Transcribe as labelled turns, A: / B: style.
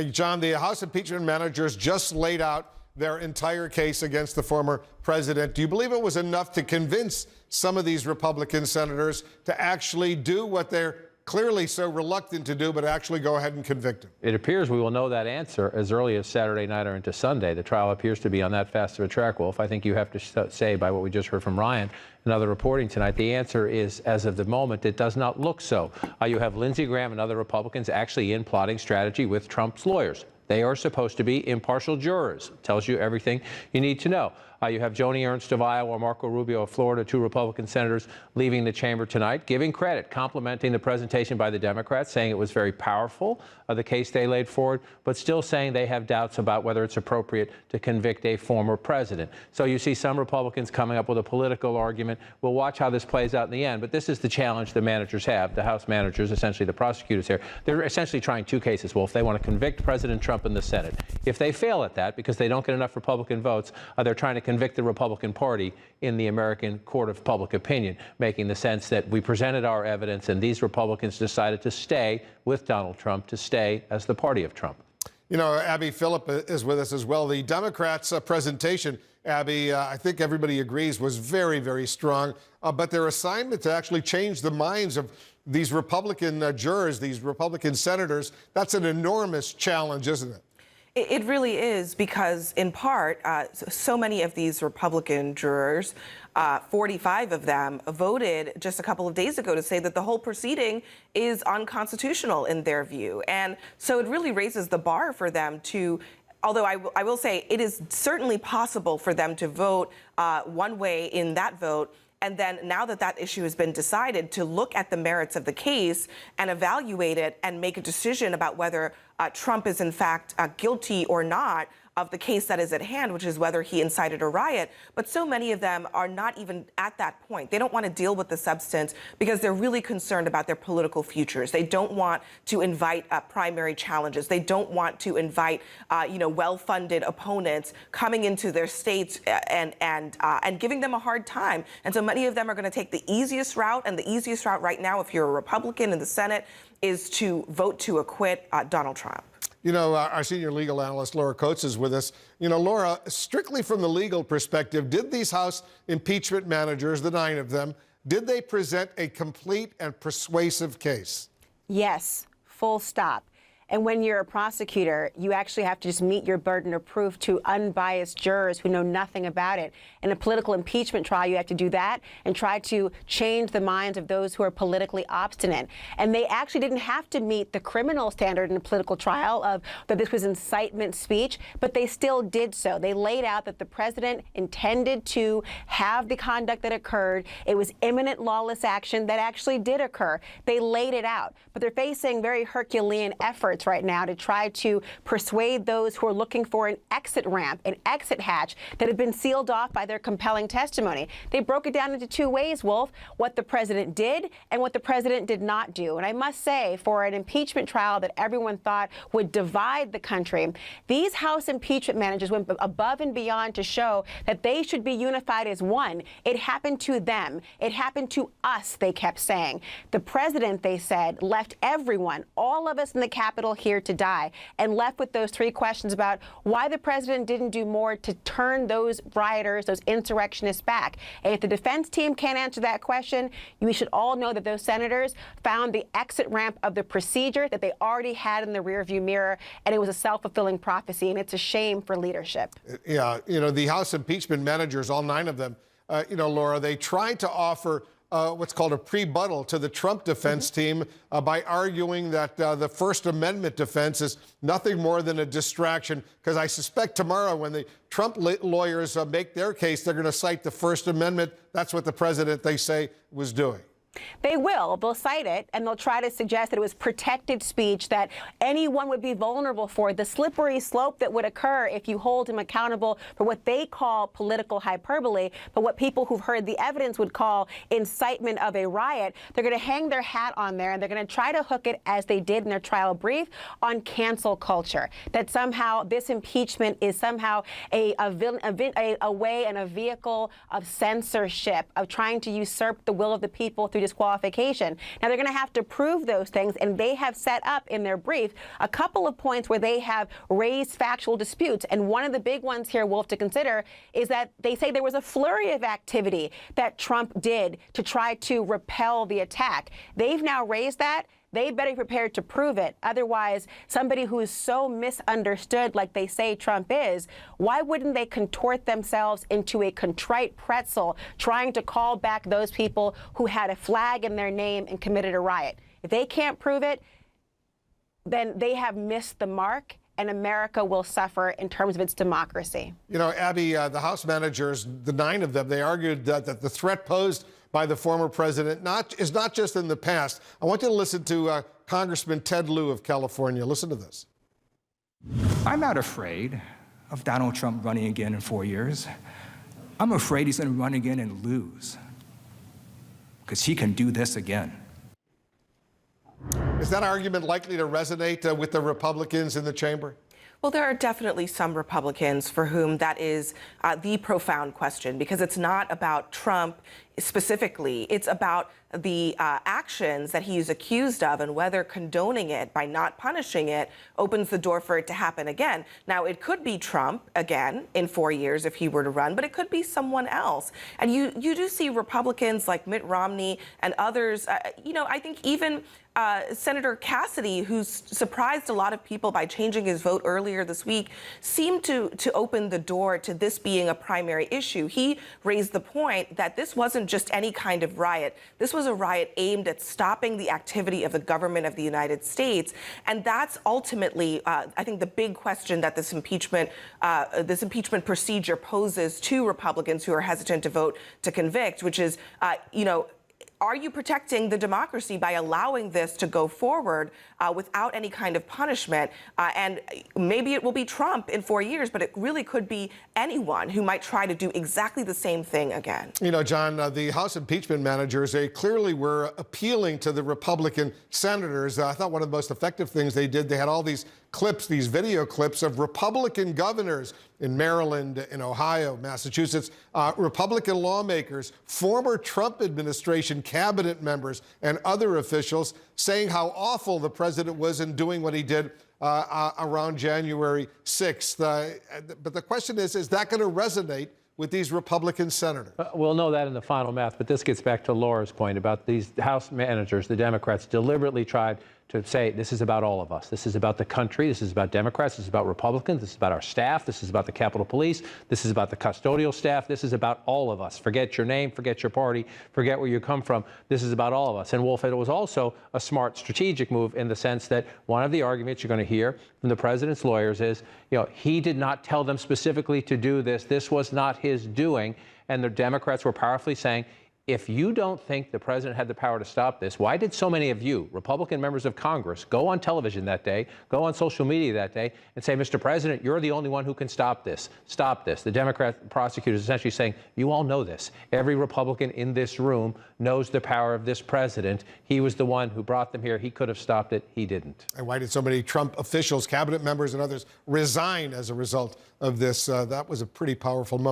A: John, the House impeachment managers just laid out their entire case against the former president. Do you believe it was enough to convince some of these Republican senators to actually do what they're clearly so reluctant to do, but actually go ahead and convict him?
B: It appears we will know that answer as early as Saturday night or into Sunday. The trial appears to be on that fast of a track, Wolf. I think you have to say, by what we just heard from Ryan and other reporting tonight, the answer is, as of the moment, it does not look so. You have Lindsey Graham and other Republicans actually in plotting strategy with Trump's lawyers. They are supposed to be impartial jurors. Tells you everything you need to know. You have Joni Ernst of Iowa, Marco Rubio of Florida, two Republican senators leaving the chamber tonight, giving credit, complimenting the presentation by the Democrats, saying it was very powerful, the case they laid forward, but still saying they have doubts about whether it's appropriate to convict a former president. So you see some Republicans coming up with a political argument. We'll watch how this plays out in the end, but this is the challenge the managers have, the House managers, essentially the prosecutors here. They're essentially trying two cases, Wolf. They want to convict President Trump in the Senate. If they fail at that, because they don't get enough Republican votes, they're trying to convict the Republican Party in the American Court of Public Opinion, making the sense that we presented our evidence and these Republicans decided to stay with Donald Trump, to stay as the party of Trump.
A: You know, Abby Phillip is with us as well. The Democrats' presentation, Abby, I think everybody agrees, was very, very strong. But their assignment to actually change the minds of these Republican jurors, these Republican senators, that's an enormous challenge, isn't it?
C: It really is, because in part, so many of these Republican jurors, 45 of them, voted just a couple of days ago to say that the whole proceeding is unconstitutional in their view. And so it really raises the bar for them to, although I will say it is certainly possible for them to vote one way in that vote, and then now that that issue has been decided, to look at the merits of the case and evaluate it and make a decision about whether Trump is in fact guilty or not of the case that is at hand, which is whether he incited a riot. But so many of them are not even at that point. They don't want to deal with the substance because they're really concerned about their political futures. They don't want to invite primary challenges. They don't want to invite, well-funded opponents coming into their states and giving them a hard time. And so many of them are going to take the easiest route, and the easiest route right now, if you're a Republican in the Senate, is to vote to acquit Donald Trump.
A: You know, our senior legal analyst, Laura Coates, is with us. You know, Laura, strictly from the legal perspective, did these House impeachment managers, the 9 of them, did they present a complete and persuasive case?
D: Yes, full stop. And when you're a prosecutor, you actually have to just meet your burden of proof to unbiased jurors who know nothing about it. In a political impeachment trial, you have to do that and try to change the minds of those who are politically obstinate. And they actually didn't have to meet the criminal standard in a political trial of that this was incitement speech, but they still did so. They laid out that the president intended to have the conduct that occurred. It was imminent lawless action that actually did occur. They laid it out, but they're facing very Herculean efforts right now to try to persuade those who are looking for an exit ramp, an exit hatch that had been sealed off by their compelling testimony. They broke it down into two ways, Wolf, what the president did and what the president did not do. And I must say, for an impeachment trial that everyone thought would divide the country, these House impeachment managers went above and beyond to show that they should be unified as one. It happened to them. It happened to us, they kept saying. The president, they said, left everyone, all of us in the Capitol, here to die, and left with those 3 questions about why the president didn't do more to turn those rioters, those insurrectionists back. And if the defense team can't answer that question, we should all know that those senators found the exit ramp of the procedure that they already had in the rearview mirror, and it was a self-fulfilling prophecy, and it's a shame for leadership.
A: Yeah, you know, the House impeachment managers, all 9 of them, Laura, they tried to offer what's called a pre-buttal to the Trump defense team by arguing that the First Amendment defense is nothing more than a distraction, because I suspect tomorrow when the Trump lawyers make their case, they're going to cite the First Amendment. That's what the president, they say, was doing.
D: They will. They'll cite it, and they'll try to suggest that it was protected speech that anyone would be vulnerable for, the slippery slope that would occur if you hold him accountable for what they call political hyperbole, but what people who've heard the evidence would call incitement of a riot. They're going to hang their hat on there, and they're going to try to hook it, as they did in their trial brief, on cancel culture, that somehow this impeachment is somehow a way and a vehicle of censorship, of trying to usurp the will of the people through disqualification. Now, they're going to have to prove those things, and they have set up in their brief a couple of points where they have raised factual disputes. And one of the big ones here, Wolf, to consider is that they say there was a flurry of activity that Trump did to try to repel the attack. They've now raised that. They better be prepared to prove it. Otherwise, somebody who is so misunderstood like they say Trump is, why wouldn't they contort themselves into a contrite pretzel trying to call back those people who had a flag in their name and committed a riot? If they can't prove it, then they have missed the mark, and America will suffer in terms of its democracy.
A: You know, Abby, the House managers, the 9 of them, they argued that the threat posed by the former president is not just in the past. I want you to listen to Congressman Ted Lieu of California. Listen to this.
E: I'm not afraid of Donald Trump running again in 4 years. I'm afraid he's going to run again and lose, because he can do this again.
A: Is that argument likely to resonate with the Republicans in the chamber?
C: Well, there are definitely some Republicans for whom that is the profound question, because it's not about Trump specifically. It's about the actions that he's accused of and whether condoning it by not punishing it opens the door for it to happen again. Now, it could be Trump again in 4 years if he were to run, but it could be someone else. And you do see Republicans like Mitt Romney and others, I think even Senator Cassidy, who's surprised a lot of people by changing his vote earlier this week, seemed to open the door to this being a primary issue. He raised the point that this wasn't just any kind of riot. This was a riot aimed at stopping the activity of the government of the United States. And that's ultimately, I think, the big question that this impeachment procedure poses to Republicans who are hesitant to vote to convict, which is, are you protecting the democracy by allowing this to go forward without any kind of punishment? And maybe it will be Trump in 4 years, but it really could be anyone who might try to do exactly the same thing again.
A: You know, John, the House impeachment managers, they clearly were appealing to the Republican senators. I thought one of the most effective things they did, they had all these clips, these video clips of Republican governors in Maryland, in Ohio, Massachusetts, Republican lawmakers, former Trump administration cabinet members, and other officials saying how awful the president was in doing what he did around January 6th. But the question is that going to resonate with these Republican senators?
B: We'll know that in the final math, but this gets back to Laura's point about these House managers. The Democrats deliberately tried to say this is about all of us. This is about the country. This is about Democrats. This is about Republicans. This is about our staff. This is about the Capitol Police. This is about the custodial staff. This is about all of us. Forget your name. Forget your party. Forget where you come from. This is about all of us. And Wolf, it was also a smart strategic move in the sense that one of the arguments you're going to hear from the president's lawyers is, he did not tell them specifically to do this. This was not his doing. And the Democrats were powerfully saying, if you don't think the president had the power to stop this, why did so many of you, Republican members of Congress, go on television that day, go on social media that day, and say, Mr. President, you're the only one who can stop this. Stop this. The Democrat prosecutors essentially saying, you all know this. Every Republican in this room knows the power of this president. He was the one who brought them here. He could have stopped it. He didn't.
A: And why did so many Trump officials, cabinet members, and others resign as a result of this? That was a pretty powerful moment.